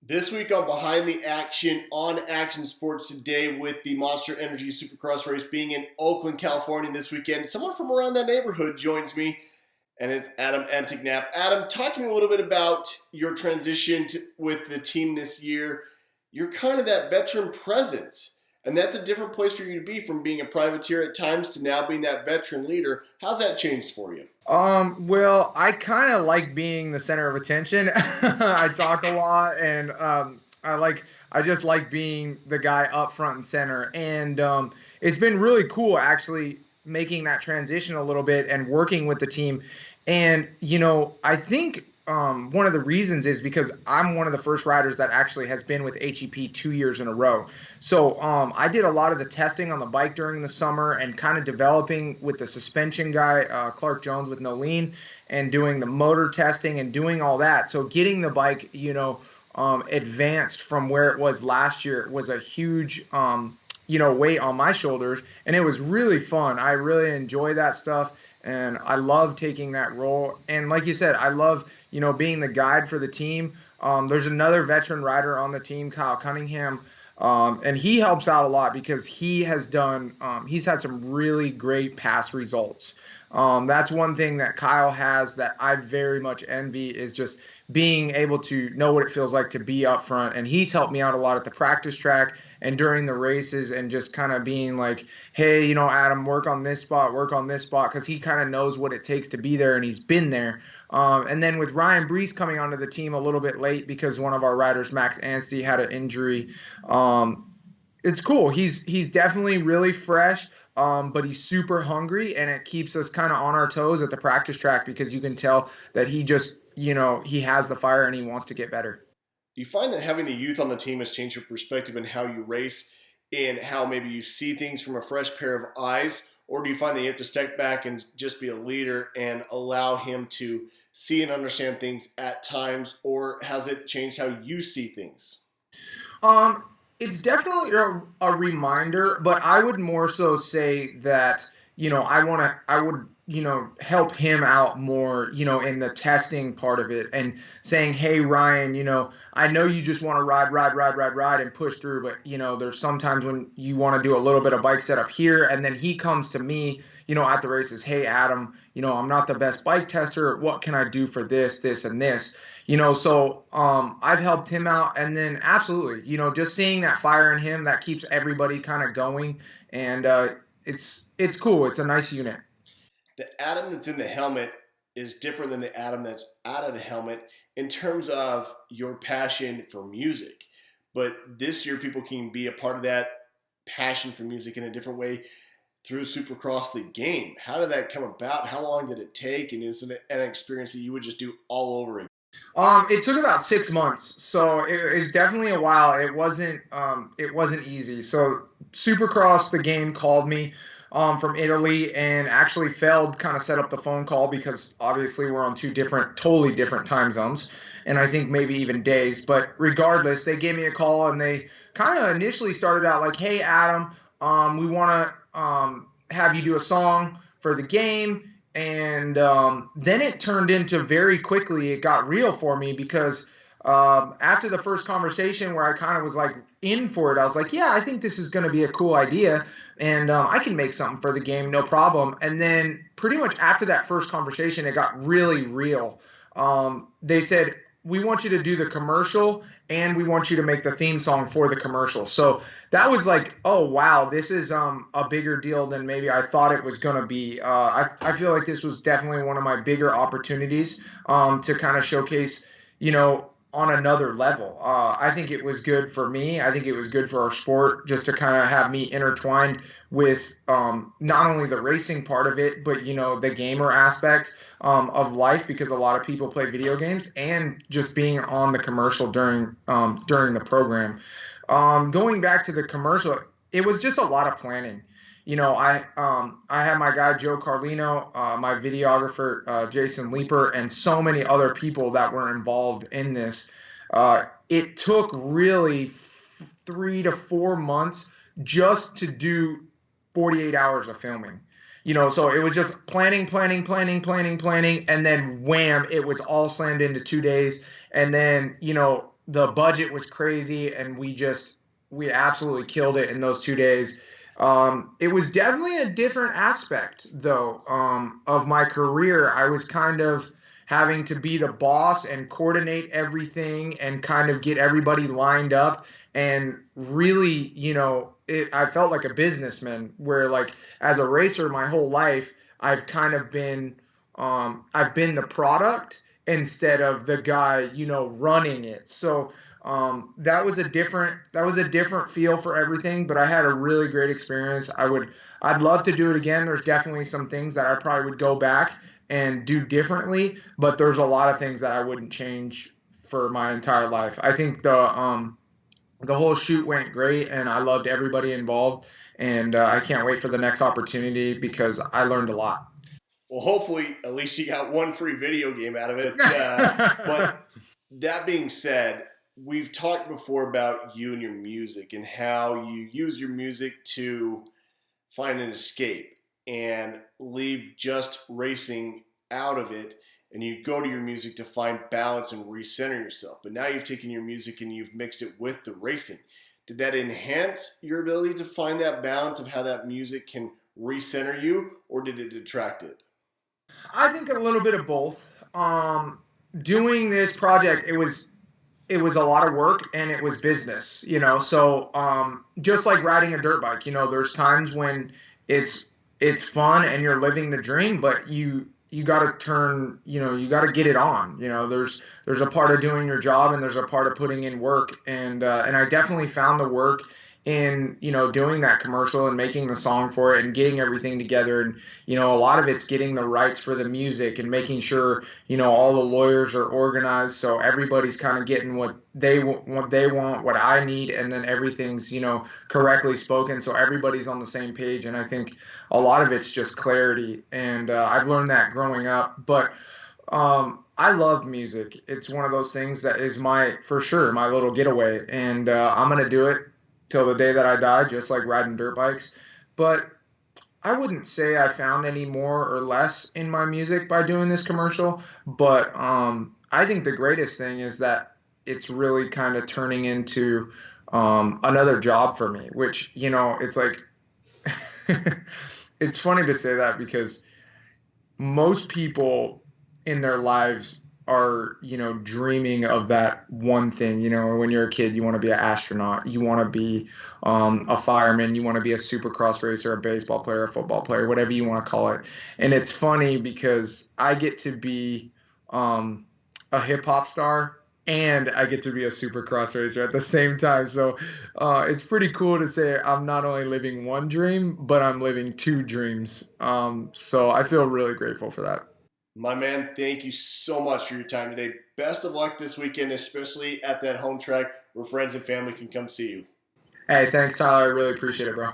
This week on Behind the Action on Action Sports today with the Monster Energy Supercross race being in Oakland, California this weekend. Someone from around that neighborhood joins me, and it's Adam Entignap. Adam, talk to me a little bit about your transition with the team this year. You're kind of that veteran presence, and that's a different place for you to be from being a privateer at times to now being that veteran leader. How's that changed for you? Well, I kind of like being the center of attention. I talk a lot, and I just like being the guy up front and center. And it's been really cool actually making that transition a little bit and working with the team. And I think one of the reasons is because I'm one of the first riders that actually has been with HEP 2 years in a row. So I did a lot of the testing on the bike during the summer and kind of developing with the suspension guy, Clark Jones with Nolene, and doing the motor testing and doing all that. So getting the bike, advanced from where it was last year was a huge, weight on my shoulders. And it was really fun. I really enjoy that stuff. And I love taking that role. And like you said, I love being the guide for the team. There's another veteran rider on the team, Kyle Cunningham, and he helps out a lot because he's had some really great past results. That's one thing that Kyle has that I very much envy is just being able to know what it feels like to be up front. And he's helped me out a lot at the practice track and during the races and just kind of being like, hey, Adam, work on this spot, because he kind of knows what it takes to be there and he's been there. And then with Ryan Brees coming onto the team a little bit late because one of our riders, Max Anstey, had an injury. It's cool. He's definitely really fresh. But he's super hungry, and it keeps us kind of on our toes at the practice track because you can tell that he just, he has the fire and he wants to get better. Do you find that having the youth on the team has changed your perspective in how you race and how maybe you see things from a fresh pair of eyes? Or do you find that you have to step back and just be a leader and allow him to see and understand things at times? Or has it changed how you see things? It's definitely a reminder, but I would more so say that, I would help him out more, in the testing part of it and saying, hey, Ryan, I know you just want to ride and push through, but, there's sometimes when you want to do a little bit of bike setup here. And then he comes to me, at the races, hey, Adam, I'm not the best bike tester. What can I do for this, and this? So I've helped him out. And then absolutely, just seeing that fire in him, that keeps everybody kind of going. And it's cool. It's a nice unit. The Adam that's in the helmet is different than the Adam that's out of the helmet in terms of your passion for music. But this year, people can be a part of that passion for music in a different way through Supercross the game. How did that come about? How long did it take? And is it an experience that you would just do all over again? It took about 6 months, so it's definitely a while. It wasn't easy. So Supercross the game called me from Italy, and actually Feld kind of set up the phone call because obviously we're on totally different time zones, and I think maybe even days. But regardless, they gave me a call, and they kind of initially started out like, hey, Adam, we want to have you do a song for the game. And then it turned into very quickly, it got real for me because after the first conversation where I kind of was like in for it, I was like, yeah, I think this is going to be a cool idea. And I can make something for the game, no problem. And then pretty much after that first conversation, it got really real. They said, we want you to do the commercial and we want you to make the theme song for the commercial. So that was like, oh, wow, this is a bigger deal than maybe I thought it was going to be. I feel like this was definitely one of my bigger opportunities to kind of showcase, on another level. I think it was good for me. I think it was good for our sport just to kind of have me intertwined with not only the racing part of it, but, the gamer aspect of life, because a lot of people play video games, and just being on the commercial during the program. Going back to the commercial, it was just a lot of planning. I had my guy Joe Carlino, my videographer Jason Leeper, and so many other people that were involved in this. It took really 3 to 4 months just to do 48 hours of filming. So it was just planning, and then wham, it was all slammed into 2 days. And then, the budget was crazy, and we absolutely killed it in those 2 days. It was definitely a different aspect, though, of my career. I was kind of having to be the boss and coordinate everything and kind of get everybody lined up. And really, I felt like a businessman where, like, as a racer my whole life, I've kind of been, I've been the product instead of the guy, running it. So that was a different feel for everything, but I had a really great experience. I'd love to do it again. There's definitely some things that I probably would go back and do differently, but there's a lot of things that I wouldn't change for my entire life. I think the whole shoot went great, and I loved everybody involved, and I can't wait for the next opportunity because I learned a lot. Well, hopefully, at least you got one free video game out of it. But that being said, we've talked before about you and your music and how you use your music to find an escape and leave just racing out of it, and you go to your music to find balance and recenter yourself. But now you've taken your music and you've mixed it with the racing. Did that enhance your ability to find that balance of how that music can recenter you, or did it detract it? I think a little bit of both. Doing this project, it was a lot of work, and it was business, So just like riding a dirt bike, there's times when it's fun and you're living the dream, but you got to turn, you got to get it on. There's a part of doing your job, and there's a part of putting in work, and I definitely found the work in doing that commercial and making the song for it and getting everything together. And a lot of it's getting the rights for the music and making sure all the lawyers are organized, so everybody's kind of getting what they want, what I need, and then everything's correctly spoken, so everybody's on the same page. And I think a lot of it's just clarity, and I've learned that growing up. But I love music. It's one of those things that is for sure my little getaway, and I'm gonna do it till the day that I die, just like riding dirt bikes. But I wouldn't say I found any more or less in my music by doing this commercial. But I think the greatest thing is that it's really kind of turning into another job for me, which, it's like, it's funny to say that because most people in their lives are, dreaming of that one thing. When you're a kid, you want to be an astronaut, you want to be a fireman, you want to be a supercross racer, a baseball player, a football player, whatever you want to call it. And it's funny because I get to be a hip hop star, and I get to be a supercross racer at the same time. So it's pretty cool to say I'm not only living one dream, but I'm living two dreams. So I feel really grateful for that. My man, thank you so much for your time today. Best of luck this weekend, especially at that home track where friends and family can come see you. Hey, thanks, Tyler. I really appreciate it, bro.